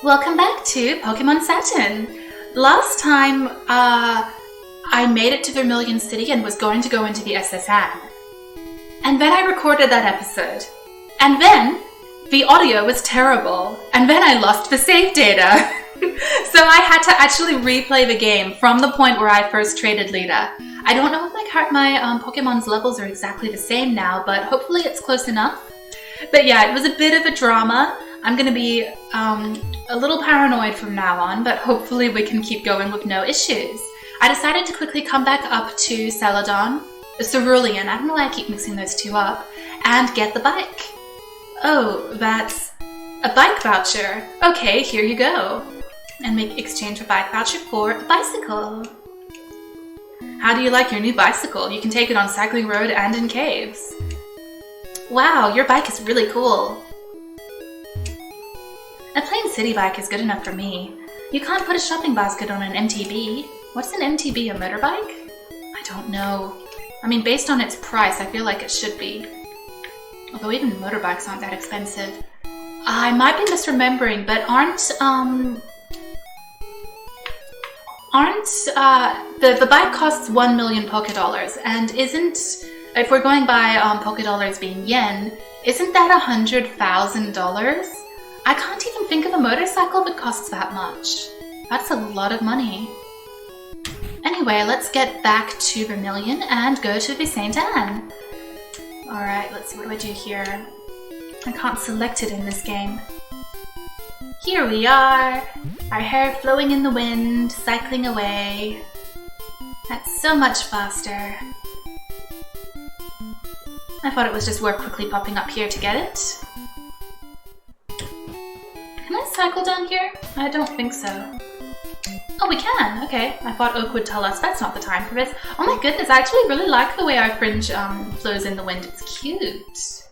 Welcome back to Pokemon Satin. Last time, I made it to Vermilion City and was going to go into the SSN. And then I recorded that episode. And then, the audio was terrible. And then I lost the save data. So I had to actually replay the game from the point where I first traded Lita. I don't know if my Pokemon's levels are exactly the same now, but hopefully it's close enough. But yeah, it was a bit of a drama. I'm going to be a little paranoid from now on, but hopefully we can keep going with no issues. I decided to quickly come back up to Cerulean, I don't know why I keep mixing those two up, and get the bike. Oh, that's a bike voucher. Okay, here you go. And make exchange a bike voucher for a bicycle. How do you like your new bicycle? You can take it on Cycling Road and in caves. Wow, your bike is really cool. A plain city bike is good enough for me. You can't put a shopping basket on an MTB. What's an MTB, a motorbike? I don't know. I mean, based on its price, I feel like it should be. Although even motorbikes aren't that expensive. I might be misremembering, but the bike costs 1 million Pokédollars, and if we're going by Pokédollars being yen, isn't that $100,000? I can't even think of a motorcycle that costs that much. That's a lot of money. Anyway, let's get back to Vermilion and go to the Saint Anne. Alright, let's see, what do I do here? I can't select it in this game. Here we are! Our hair flowing in the wind, cycling away. That's so much faster. I thought it was just worth quickly popping up here to get it. Can I cycle down here? I don't think so. Oh, we can! Okay, I thought Oak would tell us that's not the time for this. Oh my goodness, I actually really like the way our fringe flows in the wind. It's cute.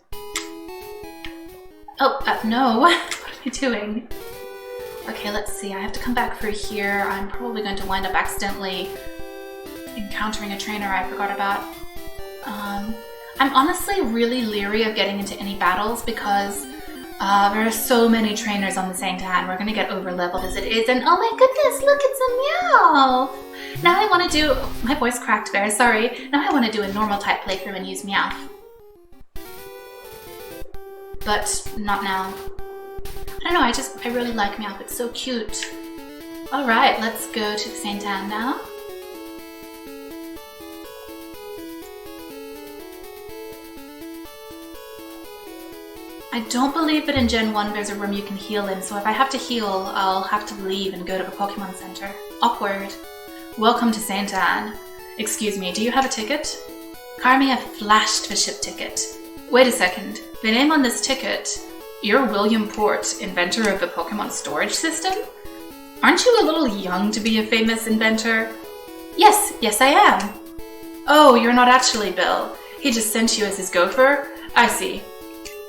Oh, no. What are you doing? Okay, let's see. I have to come back through here. I'm probably going to wind up accidentally encountering a trainer I forgot about. I'm honestly really leery of getting into any battles because there are so many trainers on the Saint Anne. We're going to get over-leveled as it is, and oh my goodness, look, it's a Meowth! Now I want to do... My voice cracked there, sorry. Now I want to do a normal type playthrough and use Meowth. But not now. I don't know, I really like Meowth. It's so cute. Alright, let's go to the Saint Anne now. I don't believe that in Gen 1 there's a room you can heal in, so if I have to heal, I'll have to leave and go to the Pokemon Center. Awkward. Welcome to Saint Anne. Excuse me, do you have a ticket? Carmia flashed the ship ticket. Wait a second. The name on this ticket... You're William Port, inventor of the Pokemon storage system? Aren't you a little young to be a famous inventor? Yes I am. Oh, you're not actually Bill. He just sent you as his gopher? I see.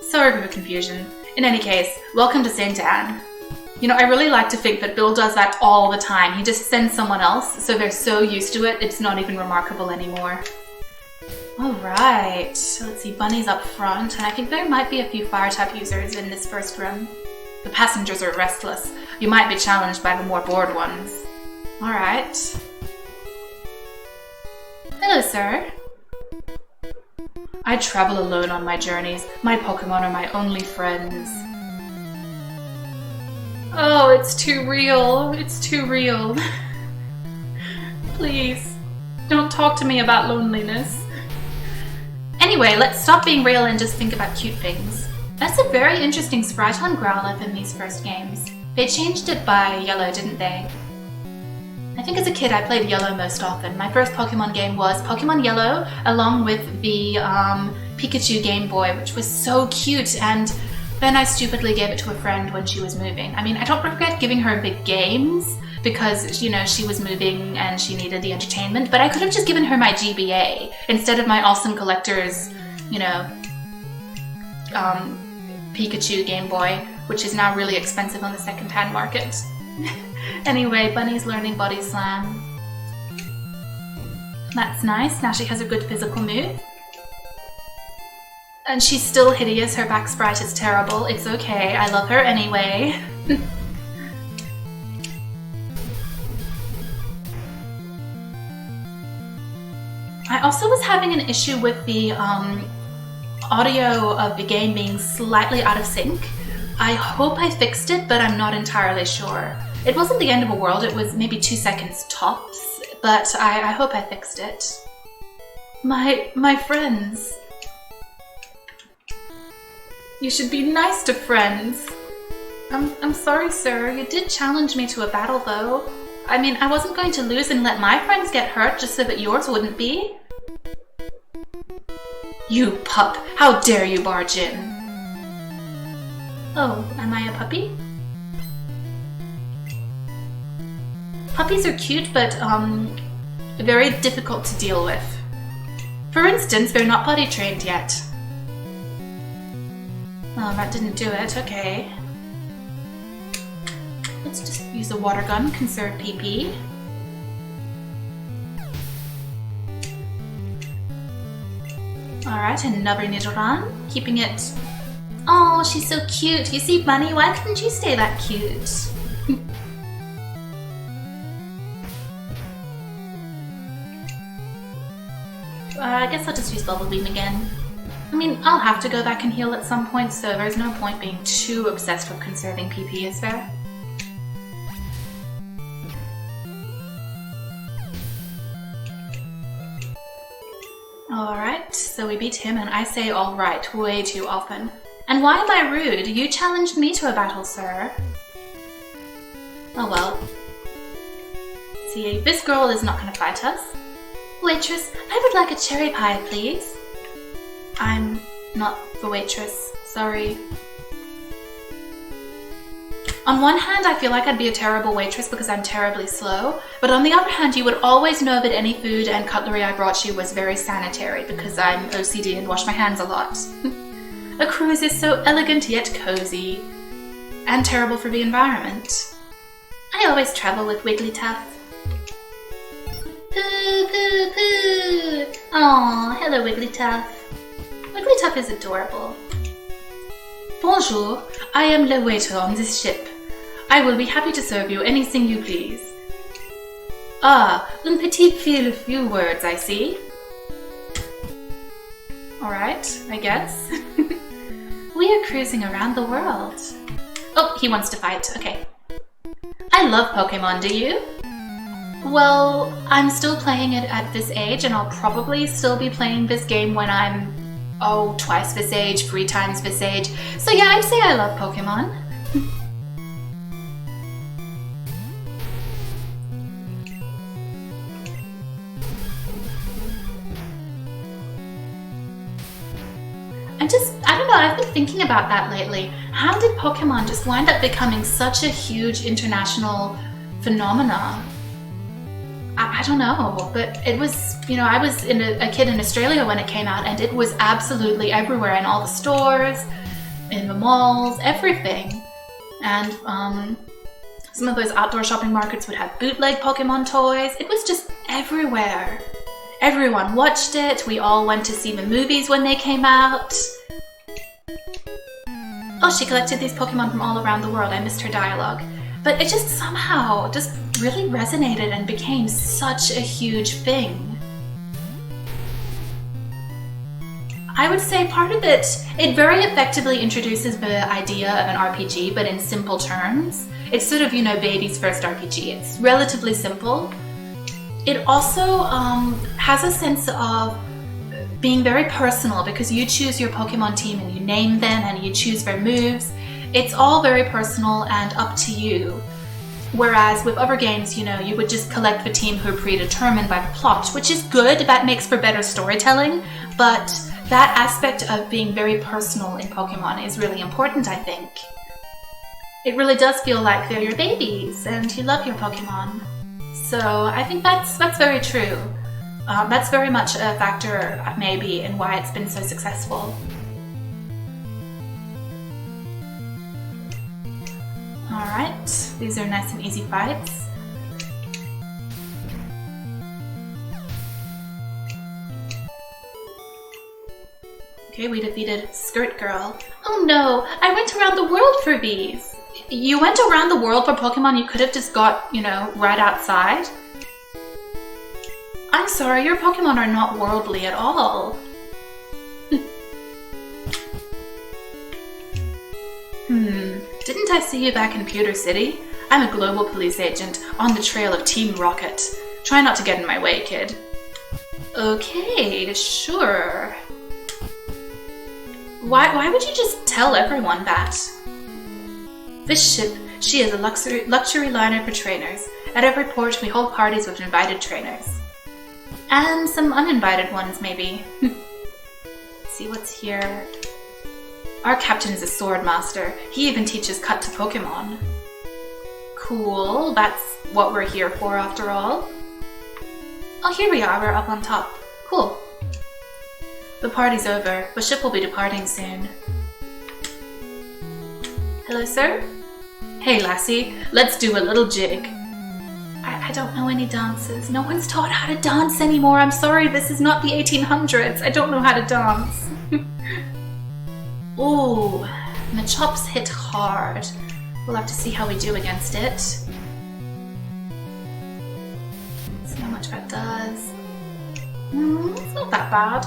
Sorry for the confusion. In any case, welcome to Saint Anne. You know, I really like to think that Bill does that all the time. He just sends someone else, so they're so used to it, it's not even remarkable anymore. Alright, so let's see, Bunny's up front, and I think there might be a few fire-type users in this first room. The passengers are restless. You might be challenged by the more bored ones. Alright. Hello, sir. I travel alone on my journeys. My Pokemon are my only friends. Oh, it's too real. It's too real. Please, don't talk to me about loneliness. Anyway, let's stop being real and just think about cute things. That's a very interesting sprite on Growlithe in these first games. They changed it by Yellow, didn't they? I think as a kid I played Yellow most often. My first Pokemon game was Pokemon Yellow, along with the Pikachu Game Boy, which was so cute, and then I stupidly gave it to a friend when she was moving. I mean, I don't regret giving her big games, because, you know, she was moving and she needed the entertainment, but I could have just given her my GBA, instead of my awesome collector's, you know, Pikachu Game Boy, which is now really expensive on the second-hand market. Anyway, Bunny's learning Body Slam. That's nice. Now she has a good physical move. And she's still hideous, her back sprite is terrible. It's okay, I love her anyway. I also was having an issue with the audio of the game being slightly out of sync. I hope I fixed it, but I'm not entirely sure. It wasn't the end of the world, it was maybe 2 seconds tops, but I hope I fixed it. My friends. You should be nice to friends. I'm sorry, sir. You did challenge me to a battle, though. I mean, I wasn't going to lose and let my friends get hurt just so that yours wouldn't be. You pup! How dare you barge in? Oh, am I a puppy? Puppies are cute, but, very difficult to deal with. For instance, they're not potty trained yet. Oh, that didn't do it. Okay. Let's just use a water gun, conserve PP. Alright, another Nidoran. Keeping it... Oh, she's so cute. You see, Bunny, why couldn't you stay that cute? I guess I'll just use Bubble Beam again. I mean, I'll have to go back and heal at some point, so there's no point being too obsessed with conserving PP, is there? Alright, so we beat him, and I say alright way too often. And why am I rude? You challenged me to a battle, sir. Oh well. See, this girl is not gonna fight us. Waitress, I would like a cherry pie, please. I'm not the waitress, sorry. On one hand, I feel like I'd be a terrible waitress because I'm terribly slow, but on the other hand, you would always know that any food and cutlery I brought you was very sanitary because I'm OCD and wash my hands a lot. A cruise is so elegant yet cozy, and terrible for the environment. I always travel with Wigglytuff. Pooh, pooh, pooh! Aw, hello Wigglytuff. Wigglytuff is adorable. Bonjour, I am the waiter on this ship. I will be happy to serve you anything you please. Ah, une petite fille, few words, I see. Alright, I guess. We are cruising around the world. Oh, he wants to fight, okay. I love Pokemon, do you? Well, I'm still playing it at this age, and I'll probably still be playing this game when I'm, oh, twice this age, 3 times this age. So yeah, I'd say I love Pokemon. I don't know, I've been thinking about that lately. How did Pokemon just wind up becoming such a huge international phenomenon? I don't know, but it was, you know, I was a kid in Australia when it came out, and it was absolutely everywhere in all the stores, in the malls, everything. And some of those outdoor shopping markets would have bootleg Pokemon toys. It was just everywhere. Everyone watched it. We all went to see the movies when they came out. Oh, she collected these Pokemon from all around the world. I missed her dialogue. But it just somehow just really resonated and became such a huge thing. I would say part of it very effectively introduces the idea of an RPG, but in simple terms. It's sort of, you know, baby's first RPG. It's relatively simple. It also has a sense of being very personal because you choose your Pokemon team and you name them and you choose their moves. It's all very personal and up to you. Whereas with other games, you know, you would just collect the team who are predetermined by the plot, which is good, that makes for better storytelling, but that aspect of being very personal in Pokemon is really important, I think. It really does feel like they're your babies and you love your Pokemon. So I think that's very true. That's very much a factor, maybe, in why it's been so successful. Alright, these are nice and easy fights. Okay, we defeated Skirt Girl. Oh no, I went around the world for these. You went around the world for Pokemon you could have just got, you know, right outside? I'm sorry, your Pokemon are not worldly at all. Didn't I see you back in Pewter City? I'm a global police agent on the trail of Team Rocket. Try not to get in my way, kid. Okay, sure. Why would you just tell everyone that? This ship, she is a luxury liner for trainers. At every port, we hold parties with invited trainers. And some uninvited ones, maybe. Let's see what's here. Our captain is a sword master. He even teaches cut to Pokemon. Cool, that's what we're here for after all. Oh, here we are, we're up on top. Cool. The party's over. The ship will be departing soon. Hello, sir? Hey, lassie, let's do a little jig. I don't know any dances. No one's taught how to dance anymore. I'm sorry, this is not the 1800s. I don't know how to dance. Ooh, and the chops hit hard. We'll have to see how we do against it. See how much that does. It's not that bad.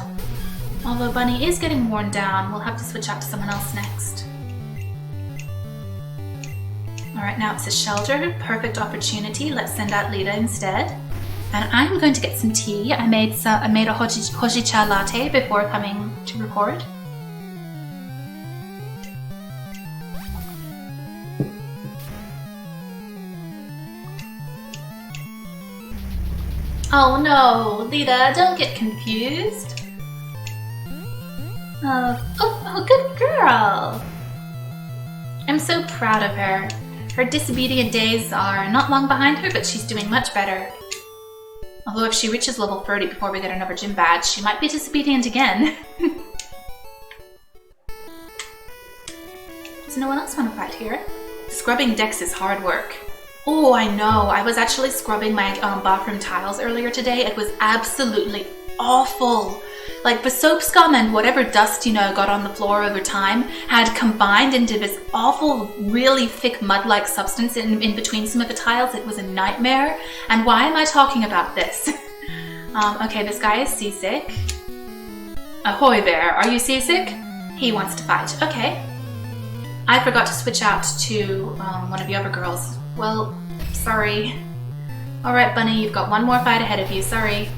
Although Bunny is getting worn down, we'll have to switch out to someone else next. Alright, now it's a shelter. Perfect opportunity. Let's send out Lita instead. And I'm going to get some tea. I made a hojicha latte before coming to record. Oh no, Lita, don't get confused. Oh, good girl. I'm so proud of her. Her disobedient days are not long behind her, but she's doing much better. Although if she reaches level 30 before we get another gym badge, she might be disobedient again. Does no one else want to fight here? Scrubbing decks is hard work. Oh, I know. I was actually scrubbing my bathroom tiles earlier today. It was absolutely awful. Like the soap scum and whatever dust, you know, got on the floor over time had combined into this awful, really thick mud-like substance in between some of the tiles. It was a nightmare. And why am I talking about this? Okay, this guy is seasick. Ahoy there, are you seasick? He wants to fight. Okay. I forgot to switch out to one of the other girls. Well, sorry. Alright, Bunny, you've got one more fight ahead of you. Sorry.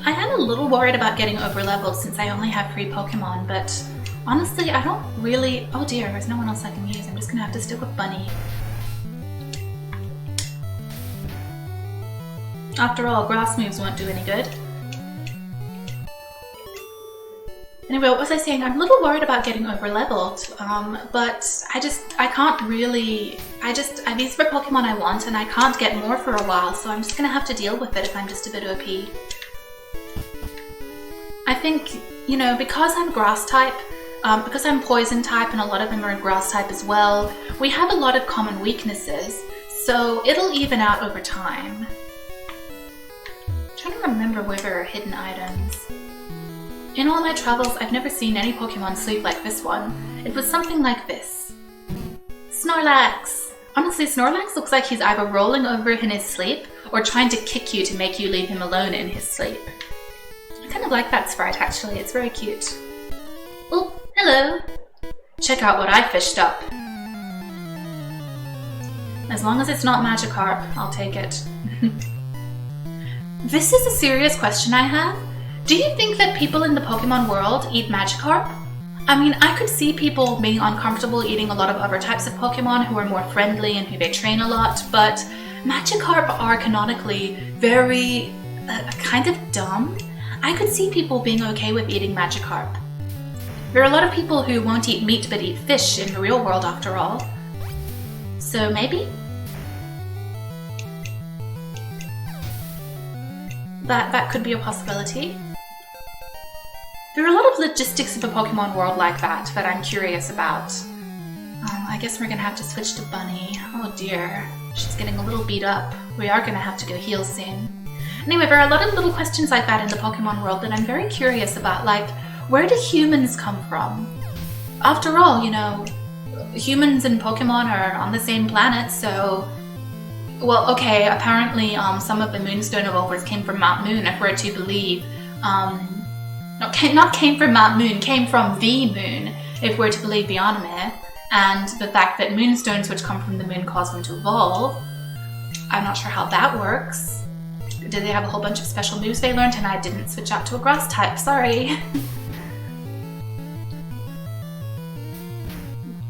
I am a little worried about getting over-leveled since I only have 3 Pokemon, but honestly, I don't really... Oh dear, there's no one else I can use. I'm just gonna have to stick with Bunny. After all, grass moves won't do any good. Anyway, what was I saying? I'm a little worried about getting over-leveled, but I can't really... these are the Pokemon I want, and I can't get more for a while, so I'm just gonna have to deal with it if I'm just a bit OP. I think, you know, because I'm grass type, because I'm poison type, and a lot of them are grass type as well, we have a lot of common weaknesses, so it'll even out over time. I'm trying to remember where there are hidden items. In all my travels, I've never seen any Pokemon sleep like this one. It was something like this. Snorlax! Honestly, Snorlax looks like he's either rolling over in his sleep or trying to kick you to make you leave him alone in his sleep. I kind of like that sprite actually, it's very cute. Oh, hello! Check out what I fished up. As long as it's not Magikarp, I'll take it. This is a serious question I have. Do you think that people in the Pokemon world eat Magikarp? I mean, I could see people being uncomfortable eating a lot of other types of Pokemon who are more friendly and who they train a lot, but Magikarp are canonically very, kind of dumb. I could see people being okay with eating Magikarp. There are a lot of people who won't eat meat but eat fish in the real world after all. So maybe? That could be a possibility. There are a lot of logistics of the Pokemon world like that I'm curious about. I guess we're gonna have to switch to Bunny. Oh dear, she's getting a little beat up. We are gonna have to go heal soon. Anyway, there are a lot of little questions like that in the Pokemon world that I'm very curious about, like, where do humans come from? After all, you know, humans and Pokemon are on the same planet, so... Well, okay, apparently some of the Moonstone evolvers came from Mount Moon, if we're to believe. Not came from Mount Moon, came from the Moon, if we're to believe the anime. And the fact that Moonstones, which come from the Moon, cause them to evolve. I'm not sure how that works. Did they have a whole bunch of special moves they learned and I didn't switch out to a grass type? Sorry.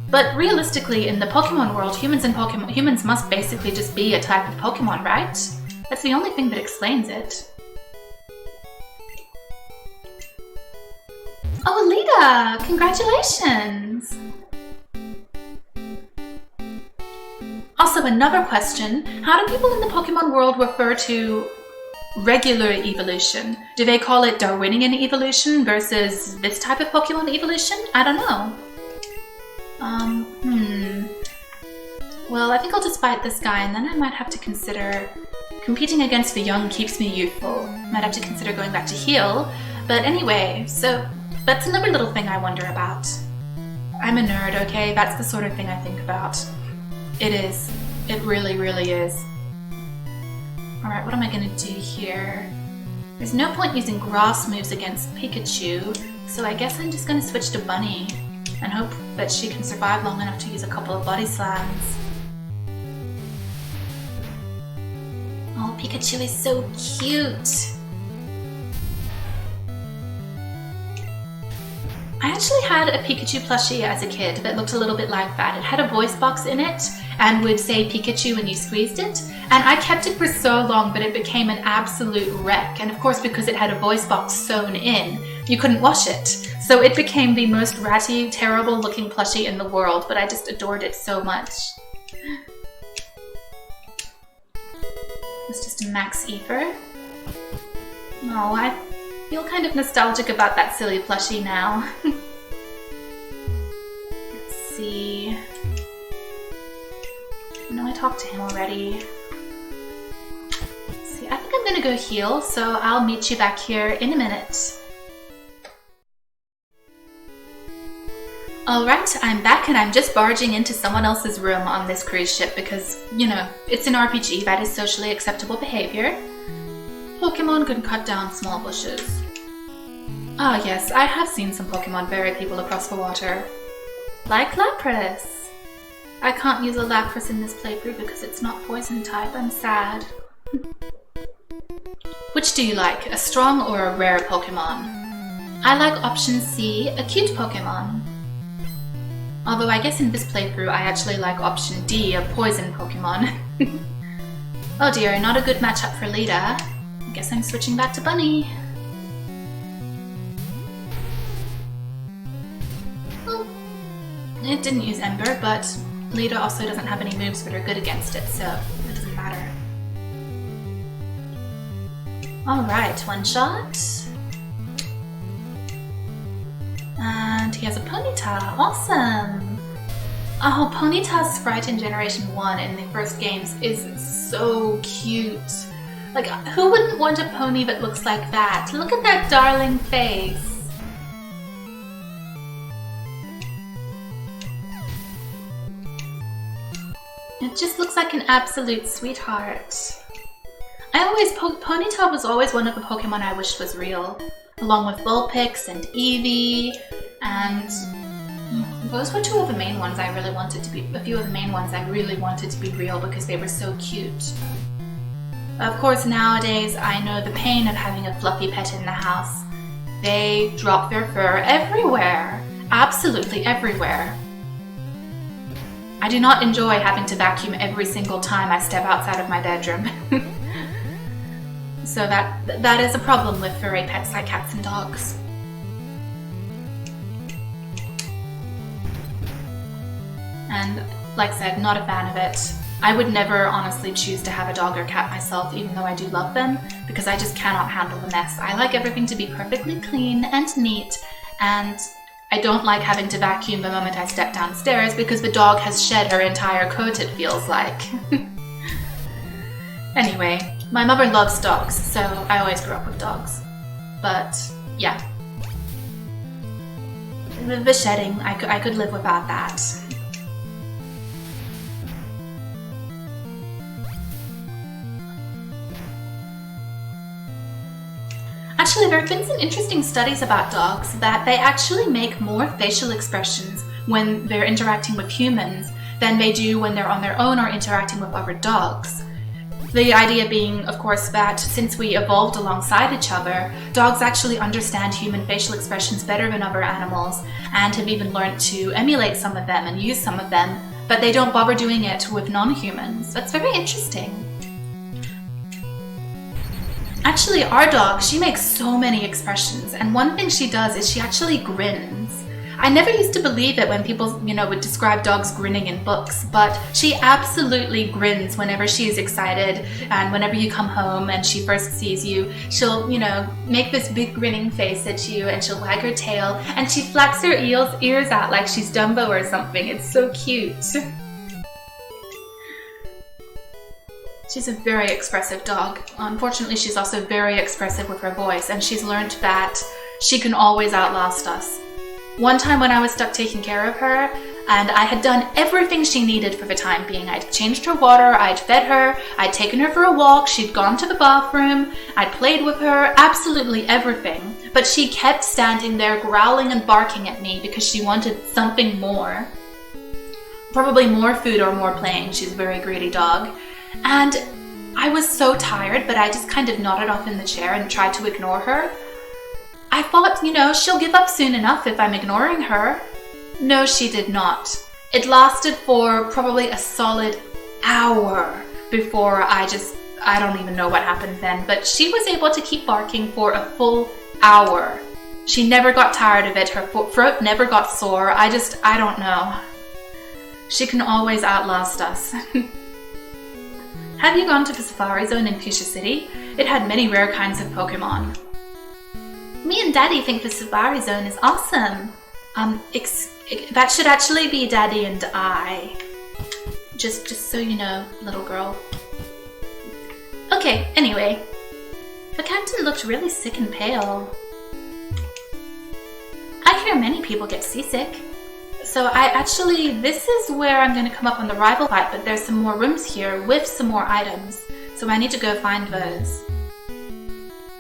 But realistically, in the Pokemon world, humans must basically just be a type of Pokemon, right? That's the only thing that explains it. Oh, Alita! Congratulations! Also, another question, how do people in the Pokemon world refer to regular evolution? Do they call it Darwinian evolution versus this type of Pokemon evolution? I don't know. Well, I think I'll just fight this guy and then I might have to consider competing against the young keeps me youthful. Might have to consider going back to heal. But anyway, so that's another little thing I wonder about. I'm a nerd, okay? That's the sort of thing I think about. It is. It really, really is. Alright, what am I gonna do here? There's no point using grass moves against Pikachu, so I guess I'm just gonna switch to Bunny and hope that she can survive long enough to use a couple of body slams. Oh, Pikachu is so cute! I actually had a Pikachu plushie as a kid that looked a little bit like that. It had a voice box in it and would say Pikachu when you squeezed it. And I kept it for so long, but it became an absolute wreck. And of course, because it had a voice box sewn in, you couldn't wash it. So it became the most ratty, terrible looking plushie in the world, but I just adored it so much. It's just a Max Ether. Oh, I feel kind of nostalgic about that silly plushie now. Let's see. No, I talked to him already. Let's see, I think I'm gonna go heal, so I'll meet you back here in a minute. Alright, I'm back and I'm just barging into someone else's room on this cruise ship because, you know, it's an RPG, that is socially acceptable behavior. Pokemon can cut down small bushes. Ah yes, I have seen some Pokemon bury people across the water. Like Lapras! I can't use a Lapras in this playthrough because it's not poison type, I'm sad. Which do you like, a strong or a rare Pokemon? I like option C, a cute Pokemon. Although I guess in this playthrough I actually like option D, a poison Pokemon. Oh dear, not a good matchup for Lita. I guess I'm switching back to Bunny. Well, it didn't use Ember, but Lita also doesn't have any moves that are good against it, so it doesn't matter. Alright, one shot. And he has a Ponyta, awesome! Oh, Ponyta's sprite in Generation 1 in the first games is so cute. Like, who wouldn't want a pony that looks like that? Look at that darling face! It just looks like an absolute sweetheart. Ponyta was always one of the Pokemon I wished was real. Along with Vulpix and Eevee, and those were two of the main ones I really wanted to be, a few of the main ones I really wanted to be real because they were so cute. Of course, nowadays I know the pain of having a fluffy pet in the house. They drop their fur everywhere, absolutely everywhere. I do not enjoy having to vacuum every single time I step outside of my bedroom. So that is a problem with furry pets like cats and dogs. And like I said, not a fan of it. I would never honestly choose to have a dog or cat myself, even though I do love them, because I just cannot handle the mess. I like everything to be perfectly clean and neat, and I don't like having to vacuum the moment I step downstairs because the dog has shed her entire coat, it feels like. Anyway, my mother loves dogs, so I always grew up with dogs. But yeah, the shedding, I could live without that. Actually, there have been some interesting studies about dogs that they actually make more facial expressions when they're interacting with humans than they do when they're on their own or interacting with other dogs. The idea being, of course, that since we evolved alongside each other, dogs actually understand human facial expressions better than other animals and have even learned to emulate some of them and use some of them, but they don't bother doing it with non-humans. That's very interesting. Actually, our dog, she makes so many expressions, and one thing she does is she actually grins. I never used to believe it when people, would describe dogs grinning in books, but she absolutely grins whenever she is excited, and whenever you come home and she first sees you, she'll, make this big grinning face at you, and she'll wag her tail, and she flaps her ears out like she's Dumbo or something. It's so cute. She's a very expressive dog. Unfortunately, she's also very expressive with her voice, and she's learned that she can always outlast us. One time when I was stuck taking care of her, and I had done everything she needed for the time being. I'd changed her water, I'd fed her, I'd taken her for a walk, she'd gone to the bathroom, I'd played with her, absolutely everything. But she kept standing there growling and barking at me because she wanted something more. Probably more food or more playing. She's a very greedy dog. And I was so tired, but I just kind of nodded off in the chair and tried to ignore her. I thought, she'll give up soon enough if I'm ignoring her. No, she did not. It lasted for probably a solid hour before I don't even know what happened then, but she was able to keep barking for a full hour. She never got tired of it. Her throat never got sore. I don't know. She can always outlast us. Have you gone to the Safari Zone in Fuchsia City? It had many rare kinds of Pokemon. Me and Daddy think the Safari Zone is awesome. That should actually be Daddy and I. Just so you know, little girl. Okay, anyway. The captain looked really sick and pale. I hear many people get seasick. So this is where I'm going to come up on the rival fight, but there's some more rooms here with some more items. So I need to go find those.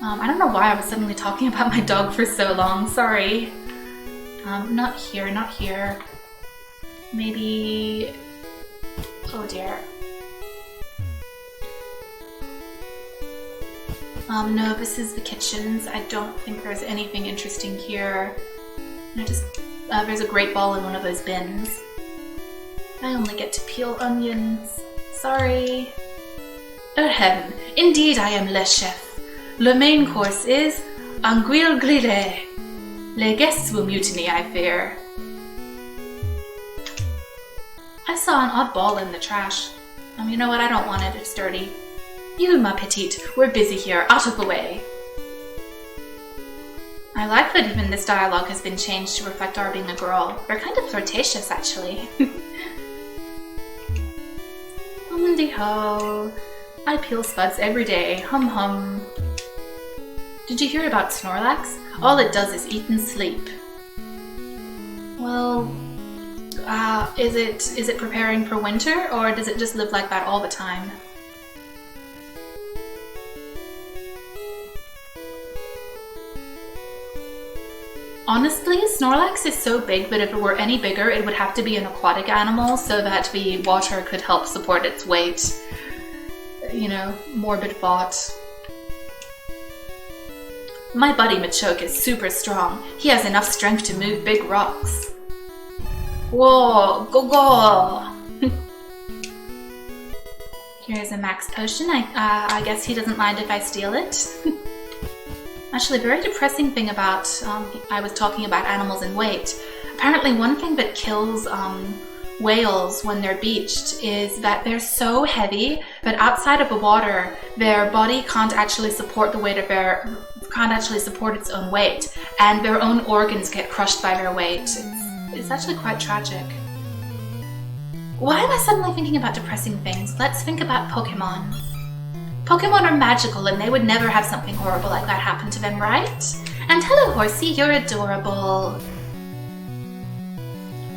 I don't know why I was suddenly talking about my dog for so long, sorry. Not here, not here. Maybe... oh dear. No, this is the kitchens. I don't think there's anything interesting here. There's a great ball in one of those bins. I only get to peel onions. Sorry. Ahem. Indeed I am le chef. Le main course is anguille grillée. Les guests will mutiny, I fear. I saw an odd ball in the trash. You know what? I don't want it. It's dirty. You, ma petite, we're busy here. Out of the way. I like that even this dialogue has been changed to reflect our being a girl. They're kind of flirtatious, actually. Hum-de-ho. I peel spuds every day. Hum-hum. Did you hear about Snorlax? All it does is eat and sleep. Well, is it preparing for winter, or does it just live like that all the time? Honestly, Snorlax is so big that if it were any bigger, it would have to be an aquatic animal so that the water could help support its weight. Morbid thought. My buddy Machoke is super strong. He has enough strength to move big rocks. Whoa, go! Here's a max potion. I guess he doesn't mind if I steal it. Actually, a very depressing thing about, I was talking about animals and weight. Apparently one thing that kills whales when they're beached is that they're so heavy that outside of the water, their body can't actually support its own weight. and their own organs get crushed by their weight. It's actually quite tragic. Why am I suddenly thinking about depressing things? Let's think about Pokemon. Pokemon are magical and they would never have something horrible like that happen to them, right? And hello, Horsey, you're adorable.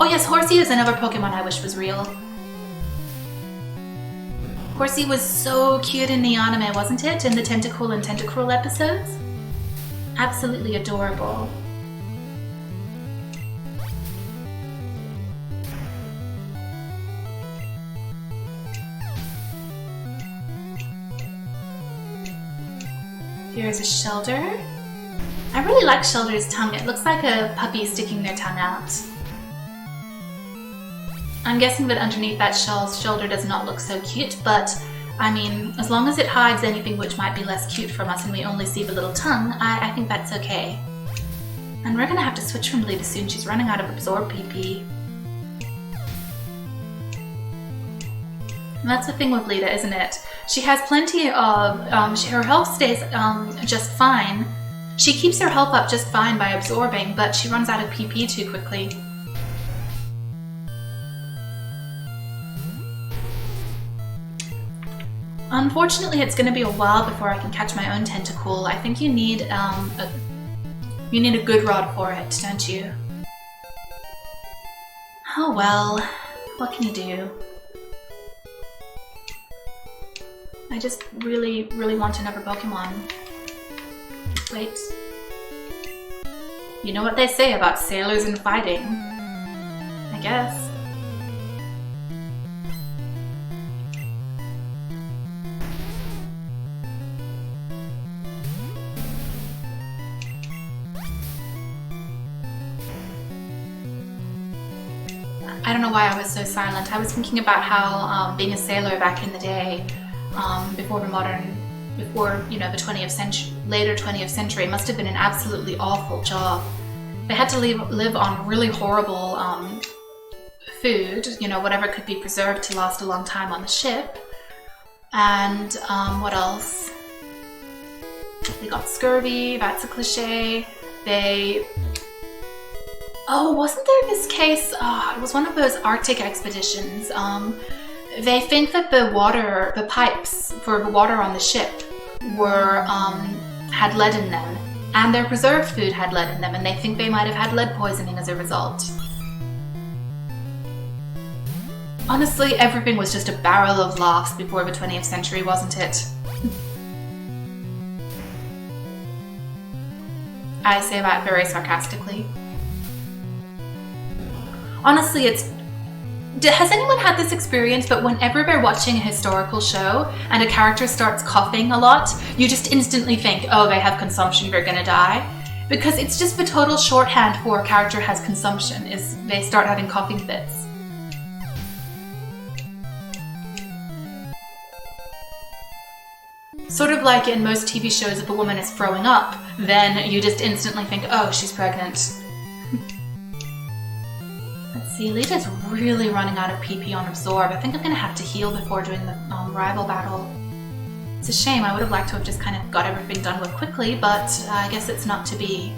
Oh yes, Horsey is another Pokemon I wish was real. Horsey was so cute in the anime, wasn't it? In the Tentacool and Tentacruel episodes? Absolutely adorable. Here's a Shelder. I really like Shelder's tongue. It looks like a puppy sticking their tongue out. I'm guessing that underneath that shell, Shelder does not look so cute, but I mean, as long as it hides anything which might be less cute from us and we only see the little tongue, I think that's okay. And we're gonna have to switch from Lita soon. She's running out of Absorb PP. And that's the thing with Lita, isn't it? She has plenty of, her health stays just fine. She keeps her health up just fine by absorbing, but she runs out of PP too quickly. Unfortunately, it's going to be a while before I can catch my own Tentacool. I think you need a good rod for it, don't you? Oh well, what can you do? I just really, really want another Pokemon. Wait. You know what they say about sailors and fighting, I guess. I don't know why I was so silent. I was thinking about how being a sailor back in the day, before the 20th century, later 20th century, must have been an absolutely awful job. They had to live on really horrible food, whatever could be preserved to last a long time on the ship. And what else? They got scurvy, that's a cliche. Oh, wasn't there this case? It was one of those Arctic expeditions. They think that the pipes for the water on the ship had lead in them, and their preserved food had lead in them, and they think they might have had lead poisoning as a result. Honestly, everything was just a barrel of laughs before the 20th century, wasn't it? I say that very sarcastically. Honestly, has anyone had this experience that whenever they're watching a historical show and a character starts coughing a lot, you just instantly think, oh, they have consumption, they're gonna die? Because it's just the total shorthand for a character has consumption, is they start having coughing fits. Sort of like in most TV shows, if a woman is throwing up, then you just instantly think, oh, she's pregnant. Let's see, Lita's really running out of PP on Absorb. I think I'm going to have to heal before doing the rival battle. It's a shame, I would have liked to have just kind of got everything done with quickly, but I guess it's not to be.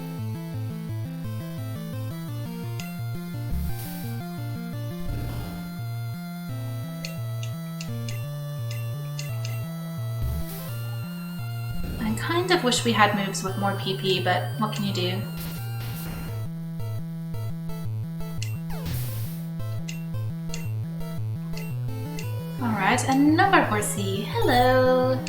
I kind of wish we had moves with more PP, but what can you do? Alright, another horsey. Hello!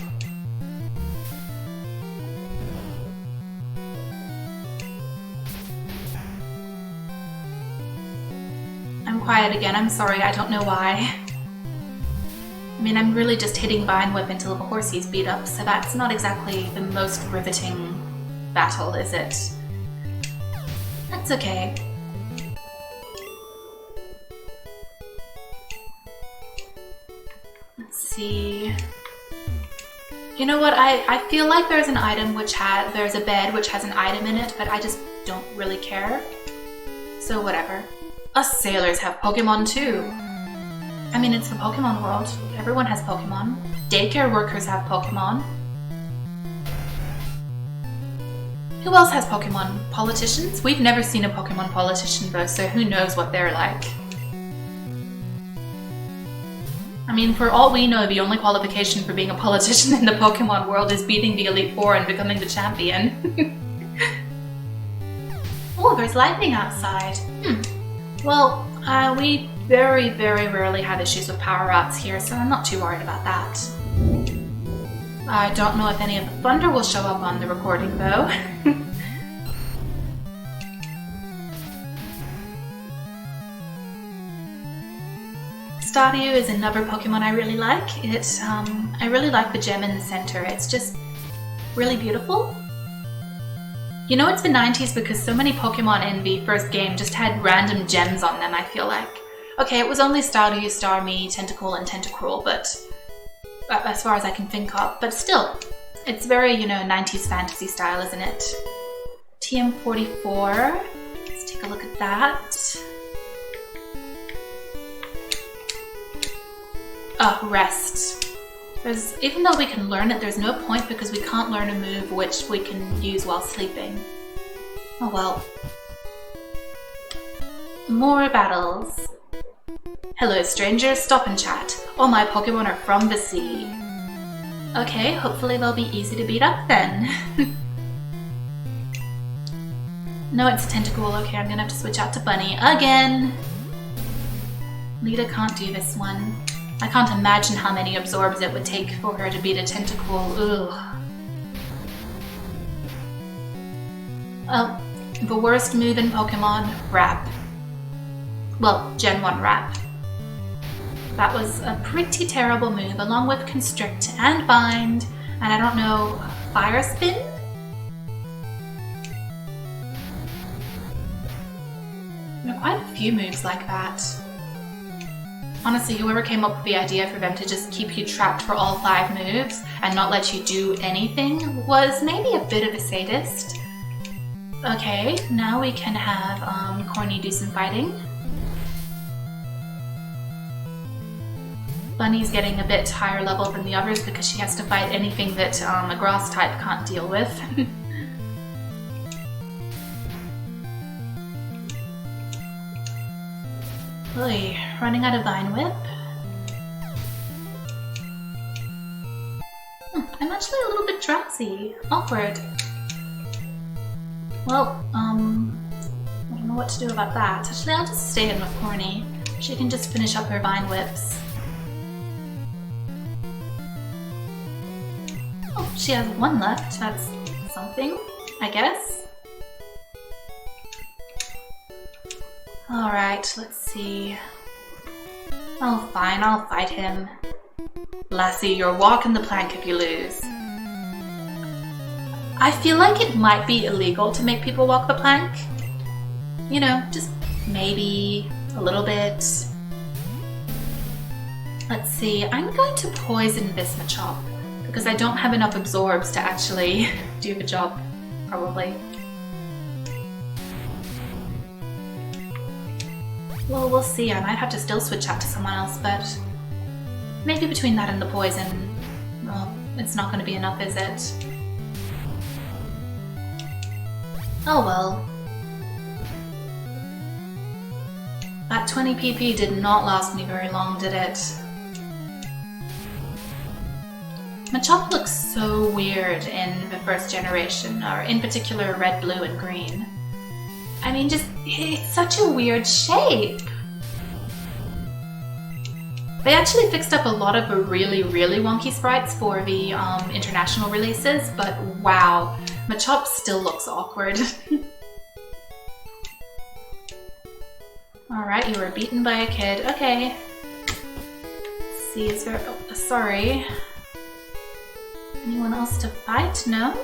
I'm quiet again, I'm sorry, I don't know why. I mean, I'm really just hitting Vine Whip until the horsey's beat up, so that's not exactly the most riveting battle, is it? That's okay. Let's see. You know what? I feel like there's an item there's a bed which has an item in it, but I just don't really care. So whatever. Us sailors have Pokemon too. I mean, it's the Pokemon world. Everyone has Pokemon. Daycare workers have Pokemon. Who else has Pokemon? Politicians? We've never seen a Pokemon politician though, so who knows what they're like. I mean, for all we know, the only qualification for being a politician in the Pokemon world is beating the Elite Four and becoming the champion. Oh, there's lightning outside. Well, we very, very rarely have issues with power-outs here, so I'm not too worried about that. I don't know if any of the thunder will show up on the recording, though. Staryu is another Pokemon I really like. I really like the gem in the center. It's just really beautiful. You know, it's the 90s because so many Pokemon in the first game just had random gems on them, I feel like. Okay, it was only Staryu, Starmie, Tentacool, and Tentacruel, but as far as I can think of. But still, it's very, you know, 90s fantasy style, isn't it? TM44. Let's take a look at that. Oh, Rest. Even though we can learn it, there's no point because we can't learn a move which we can use while sleeping. Oh well. More battles. Hello strangers, stop and chat. All my Pokemon are from the sea. Okay, hopefully they'll be easy to beat up then. No, it's Tentacool. Okay, I'm gonna have to switch out to Bunny again. Lita can't do this one. I can't imagine how many absorbs it would take for her to beat a Tentacool. Ugh. Well, the worst move in Pokemon, Wrap. Well, Gen 1 Wrap. That was a pretty terrible move, along with Constrict and Bind, and I don't know, Fire Spin? There are quite a few moves like that. Honestly, whoever came up with the idea for them to just keep you trapped for all 5 moves and not let you do anything was maybe a bit of a sadist. Okay, now we can have Corny do some fighting. Bunny's getting a bit higher level than the others because she has to fight anything that a grass type can't deal with. Oy, running out of Vine Whip. I'm actually a little bit drowsy. Awkward. Well, I don't know what to do about that. Actually, I'll just stay in with Corny. She can just finish up her Vine Whips. Oh, she has 1 left. That's something, I guess. Alright, let's see. Oh, fine, I'll fight him. Lassie, you're walking the plank if you lose. I feel like it might be illegal to make people walk the plank. You know, just maybe a little bit. Let's see, I'm going to poison this Machop because I don't have enough absorbs to actually do the job, probably. Well, we'll see. I might have to still switch out to someone else, but maybe between that and the poison, well, it's not going to be enough, is it? Oh well. That 20 PP did not last me very long, did it? Machop looks so weird in the first generation, or in particular red, blue, and green. I mean, just, it's such a weird shape. They actually fixed up a lot of the really, really wonky sprites for the international releases, but wow, Machop still looks awkward. Alright, you were beaten by a kid. Okay. Let's see, is there... Oh, sorry. Anyone else to fight? No?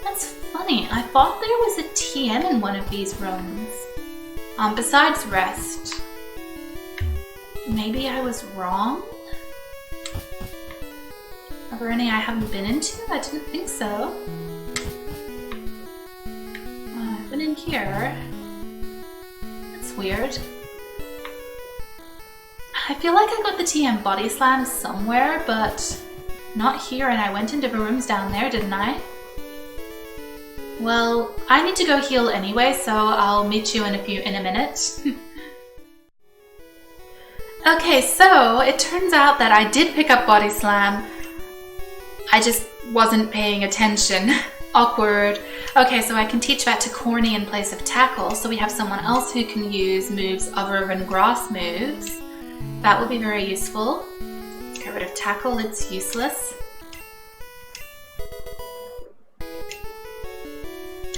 That's funny. I thought there was a TM in one of these rooms. Besides Rest. Maybe I was wrong? Are there any I haven't been into? I didn't think so. I've been in here. That's weird. I feel like I got the TM Body Slam somewhere, but not here, and I went into the rooms down there, didn't I? Well, I need to go heal anyway, so I'll meet you in a minute. Okay, so it turns out that I did pick up Body Slam. I just wasn't paying attention. Awkward. Okay, so I can teach that to Corny in place of Tackle, so we have someone else who can use moves other than grass moves. That will be very useful. Get rid of Tackle, it's useless.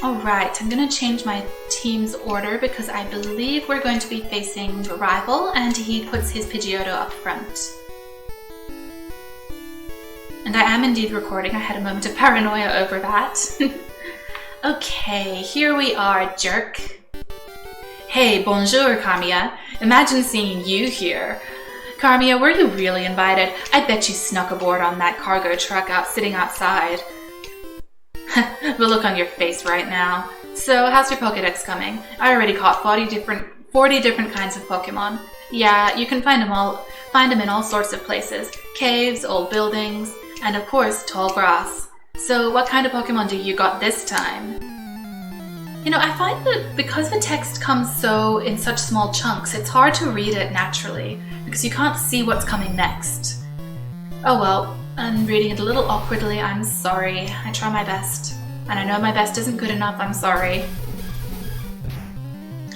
Alright, I'm going to change my team's order because I believe we're going to be facing the rival, and he puts his Pidgeotto up front. And I am indeed recording. I had a moment of paranoia over that. Okay, here we are, jerk. Hey, bonjour, Carmia. Imagine seeing you here. Carmia, were you really invited? I bet you snuck aboard on that cargo truck sitting outside. The look on your face right now. So, how's your Pokédex coming? I already caught 40 different kinds of Pokemon. Yeah, you can find them in all sorts of places. Caves, old buildings, and of course, tall grass. So, what kind of Pokemon do you got this time? You know, I find that because the text comes in such small chunks, it's hard to read it naturally, because you can't see what's coming next. Oh well, I'm reading it a little awkwardly, I'm sorry. I try my best. And I know my best isn't good enough, I'm sorry.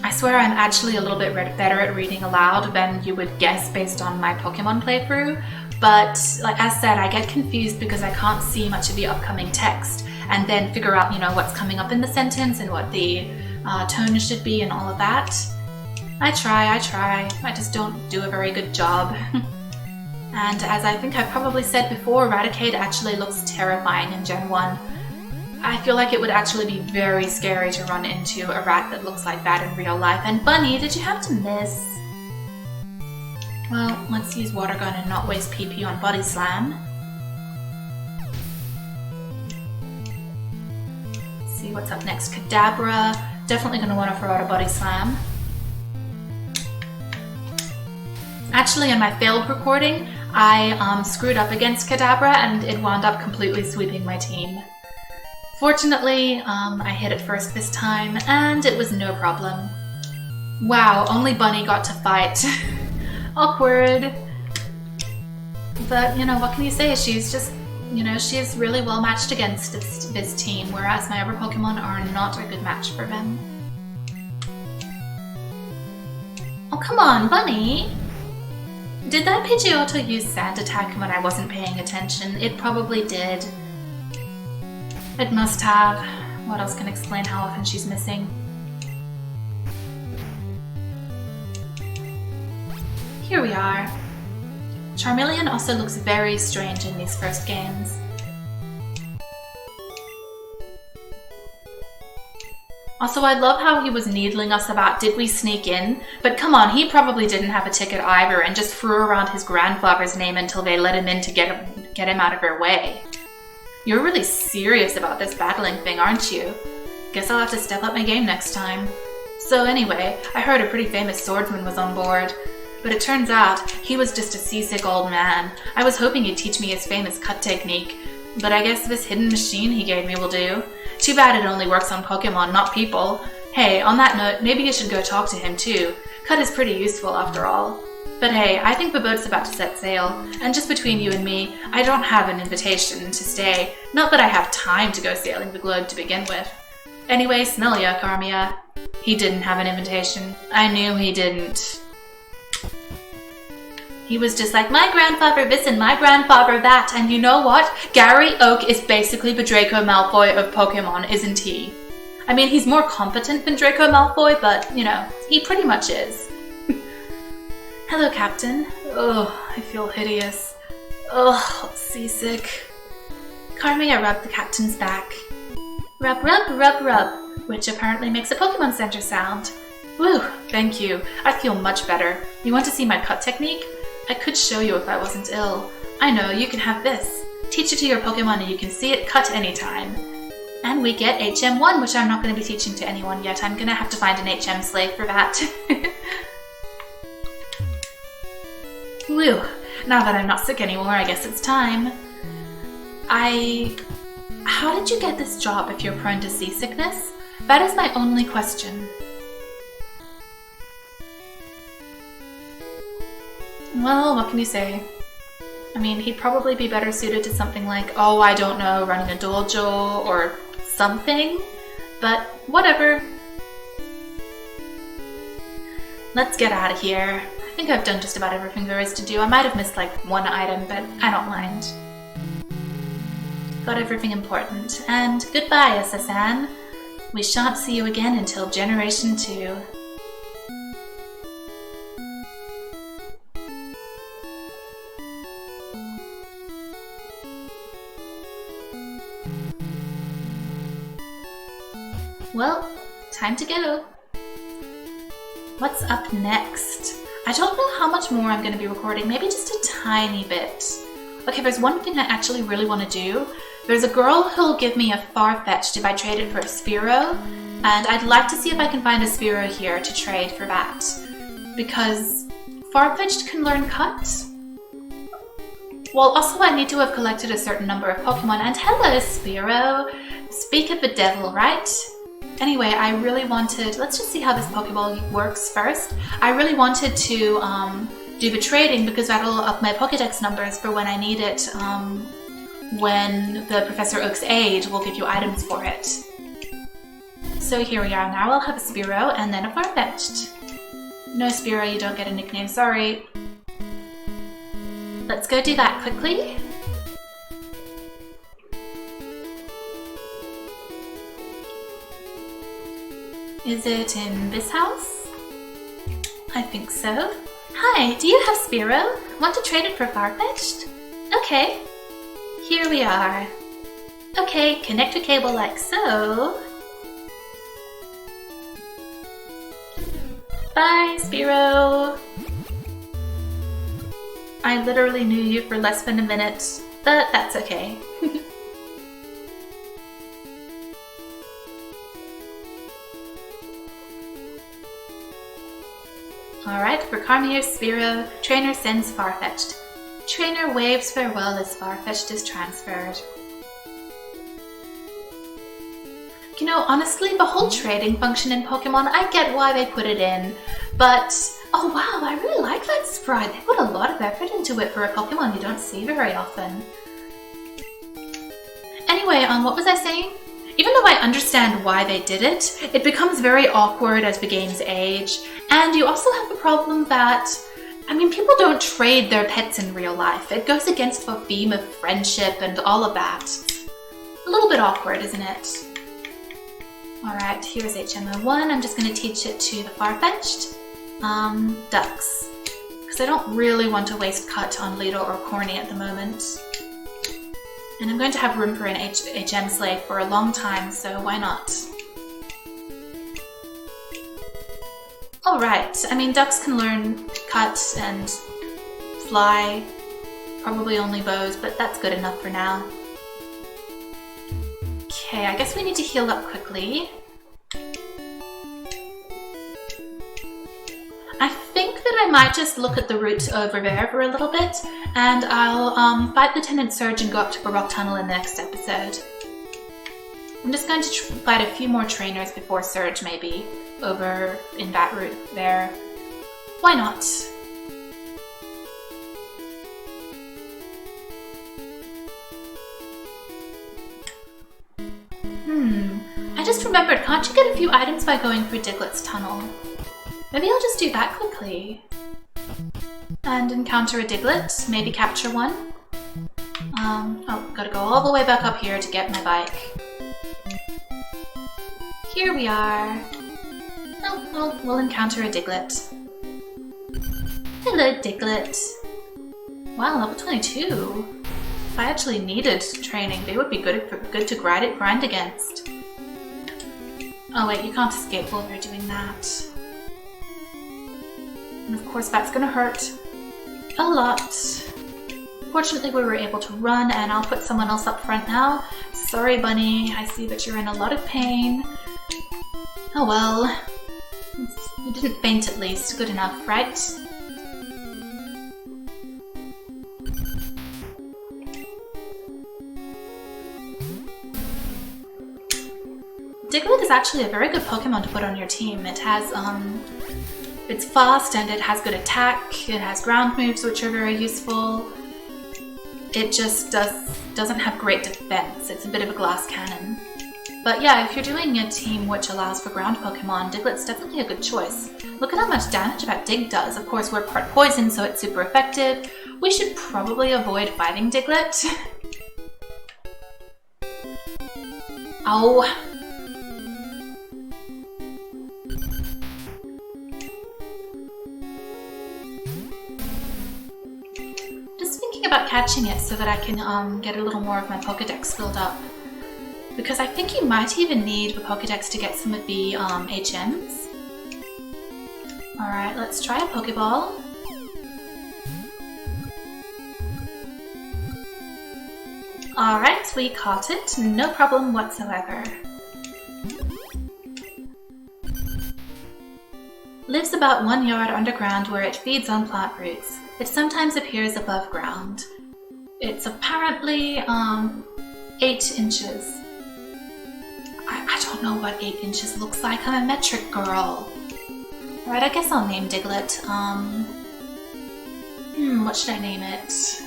I swear I'm actually a little bit better at reading aloud than you would guess based on my Pokemon playthrough, but like as said, I get confused because I can't see much of the upcoming text and then figure out, you know, what's coming up in the sentence and what the tone should be and all of that. I try, I just don't do a very good job. And as I think I've probably said before, Raticate actually looks terrifying in Gen 1. I feel like it would actually be very scary to run into a rat that looks like that in real life. And Bunny, did you have to miss? Well, let's use Water Gun and not waste PP on Body Slam. Let's see what's up next. Kadabra. Definitely going to want to throw out a Body Slam. Actually, in my failed recording, I screwed up against Kadabra and it wound up completely sweeping my team. Fortunately, I hit it first this time and it was no problem. Wow, only Bunny got to fight. Awkward. But, you know, what can you say? She's just, you know, she's really well matched against this team, whereas my other Pokemon are not a good match for them. Oh, come on, Bunny! Did that Pidgeotto use Sand Attack when I wasn't paying attention? It probably did. It must have. What else can explain how often she's missing? Here we are. Charmeleon also looks very strange in these first games. Also, I love how he was needling us about did we sneak in, but come on, he probably didn't have a ticket either and just threw around his grandfather's name until they let him in to get him out of their way. You're really serious about this battling thing, aren't you? Guess I'll have to step up my game next time. So anyway, I heard a pretty famous swordsman was on board, but it turns out he was just a seasick old man. I was hoping he'd teach me his famous cut technique, but I guess this hidden machine he gave me will do. Too bad it only works on Pokemon, not people. Hey, on that note, maybe you should go talk to him too. Cut is pretty useful after all. But hey, I think the boat's about to set sail, and just between you and me, I don't have an invitation to stay. Not that I have time to go sailing the globe to begin with. Anyway, smell ya, Carmia. He didn't have an invitation. I knew he didn't. He was just like, my grandfather this and my grandfather that, and you know what? Gary Oak is basically the Draco Malfoy of Pokemon, isn't he? I mean, he's more competent than Draco Malfoy, but, you know, he pretty much is. Hello, Captain. Oh, I feel hideous. Oh, seasick. Carmia rubbed the captain's back. Rub, rub, rub, rub, which apparently makes a Pokemon Center sound. Woo, thank you. I feel much better. You want to see my cut technique? I could show you if I wasn't ill. I know, you can have this. Teach it to your Pokemon and you can see it cut anytime. And we get HM1, which I'm not going to be teaching to anyone yet. I'm going to have to find an HM slave for that. Whew. Now that I'm not sick anymore, I guess it's time. I How did you get this job if you're prone to seasickness? That is my only question. Well, what can you say? I mean, he'd probably be better suited to something like, oh, I don't know, running a dojo or something, but whatever. Let's get out of here. I think I've done just about everything there is to do. I might have missed like one item, but I don't mind. Got everything important. And goodbye, SSN. We shan't see you again until Generation 2. Well, time to go. What's up next? I don't know how much more I'm going to be recording, maybe just a tiny bit. Okay, there's one thing I actually really want to do. There's a girl who'll give me a Farfetch'd if I trade it for a Spearow, and I'd like to see if I can find a Spearow here to trade for that. Because Farfetch'd can learn Cut. Well, also I need to have collected a certain number of Pokemon, and hello Spearow! Speak of the devil, right? Anyway, I really wanted, let's just see how this Pokeball works first. I really wanted to do the trading because that'll up my Pokedex numbers for when I need it, when the Professor Oak's aid will give you items for it. So here we are now, I'll have a Spearow and then a Farfetch'd. No Spearow, you don't get a nickname, sorry. Let's go do that quickly. Is it in this house? I think so. Hi, do you have Spearow? Want to trade it for Farfetch'd? Okay. Here we are. Okay, connect the cable like so. Bye, Spearow. I literally knew you for less than a minute, but that's okay. Alright, for Carmier's Spearow, trainer sends Farfetch'd. Trainer waves farewell as Farfetch'd is transferred. You know, honestly, the whole trading function in Pokemon, I get why they put it in, but oh wow, I really like that sprite. They put a lot of effort into it for a Pokemon you don't see very often. Anyway, what was I saying? Even though I understand why they did it, it becomes very awkward as the games age, and you also have the problem that, I mean, people don't trade their pets in real life. It goes against the theme of friendship and all of that. A little bit awkward, isn't it? Alright, here's HMO1. I'm just going to teach it to the Farfetch'd. Ducks. Because I don't really want to waste Cut on Lido or Corny at the moment. And I'm going to have room for an HM slave for a long time, so why not? Alright, I mean, ducks can learn Cut and Fly. Probably only those, but that's good enough for now. Okay, I guess we need to heal up quickly. I think that I might just look at the route over there for a little bit, and I'll fight Lieutenant Surge and go up to the Rock Tunnel in the next episode. I'm just going to fight a few more trainers before Surge, maybe, over in that route there. Why not? I just remembered, can't you get a few items by going through Diglett's tunnel? Maybe I'll just do that quickly. And encounter a Diglett, maybe capture one. Oh, gotta go all the way back up here to get my bike. Here we are. Oh, well, we'll encounter a Diglett. Hello, Diglett. Wow, level 22. If I actually needed training, they would be good to grind against. Oh wait, you can't escape while you're doing that. And of course that's gonna hurt a lot. Fortunately we were able to run, and I'll put someone else up front now. Sorry Bunny, I see that you're in a lot of pain. Oh well. You didn't faint at least, good enough, right? Diglett is actually a very good Pokemon to put on your team. It has, it's fast and it has good attack, it has ground moves which are very useful. It just doesn't have great defense. It's a bit of a glass cannon. But yeah, if you're doing a team which allows for ground Pokemon, Diglett's definitely a good choice. Look at how much damage that Dig does. Of course, we're part poison, so it's super effective. We should probably avoid fighting Diglett. Oh. Just thinking about catching it so that I can get a little more of my Pokedex filled up. Because I think you might even need the Pokedex to get some of the HMs. Alright, let's try a Pokeball. Alright, we caught it. No problem whatsoever. Lives about 1 yard underground where it feeds on plant roots. It sometimes appears above ground. It's apparently 8 inches. I don't know what 8 inches looks like. I'm a metric girl. Alright, I guess I'll name Diglett. What should I name it?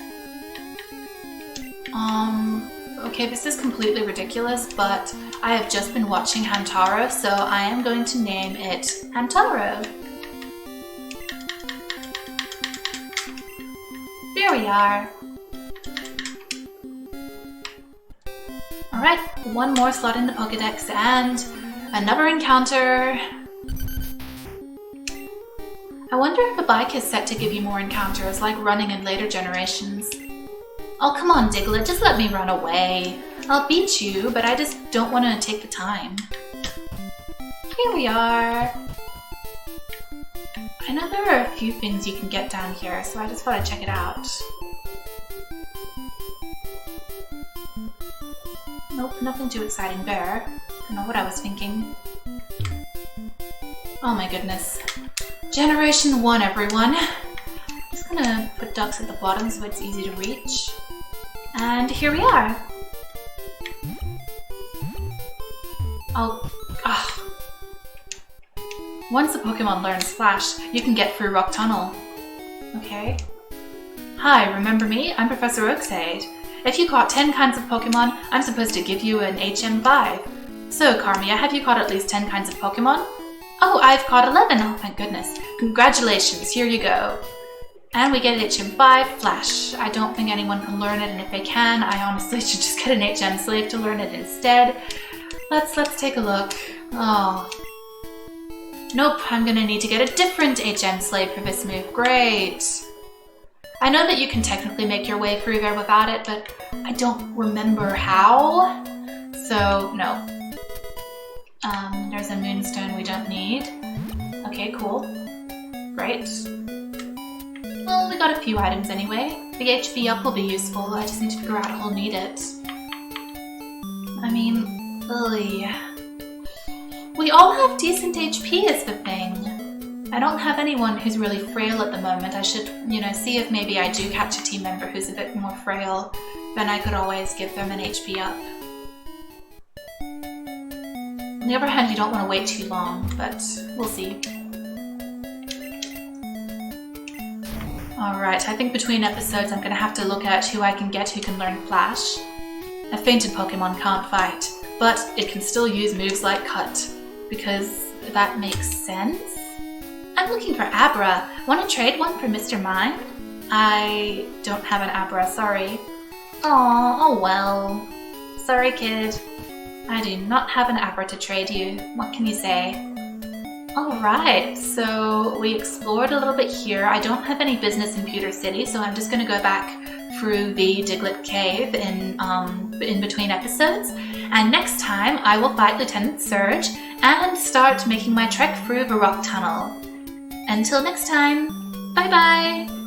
Okay, this is completely ridiculous, but I have just been watching Hamtaro, so I am going to name it Hamtaro. There we are. Alright, one more slot in the Pokedex and another encounter. I wonder if a bike is set to give you more encounters, like running in later generations. Oh, come on, Diglett, just let me run away. I'll beat you, but I just don't want to take the time. Here we are. I know there are a few things you can get down here, so I just thought I'd check it out. Nope, nothing too exciting there. Don't know what I was thinking. Oh my goodness. Generation 1, everyone. I'm just gonna put ducks at the bottom so it's easy to reach. And here we are. Once a Pokemon learns Flash, you can get through Rock Tunnel. Okay. Hi, remember me? I'm Professor Oaksade. If you caught 10 kinds of Pokemon, I'm supposed to give you an HM5. So, Carmia, have you caught at least 10 kinds of Pokemon? Oh, I've caught 11! Oh, thank goodness. Congratulations, here you go. And we get an HM5, Flash. I don't think anyone can learn it, and if they can, I honestly should just get an HM Slave to learn it instead. Let's take a look. Oh. Nope, I'm gonna need to get a different HM Slave for this move. Great. I know that you can technically make your way through there without it, but I don't remember how. So, no. There's a Moonstone we don't need. Okay, cool. Great. Well, we got a few items anyway. The HP up will be useful, I just need to figure out who'll need it. I mean, ugh. We all have decent HP is the thing. I don't have anyone who's really frail at the moment. I should, see if maybe I do catch a team member who's a bit more frail. Then I could always give them an HP up. On the other hand, you don't want to wait too long, but we'll see. Alright, I think between episodes I'm going to have to look at who I can get who can learn Flash. A fainted Pokemon can't fight, but it can still use moves like Cut, because that makes sense. I'm looking for Abra. Want to trade one for Mr. Mime? I don't have an Abra, sorry. Oh well. Sorry, kid. I do not have an Abra to trade you. What can you say? Alright, so we explored a little bit here. I don't have any business in Pewter City, so I'm just going to go back through the Diglett Cave in between episodes. And next time, I will fight Lieutenant Surge and start making my trek through the Rock Tunnel. Until next time, bye-bye!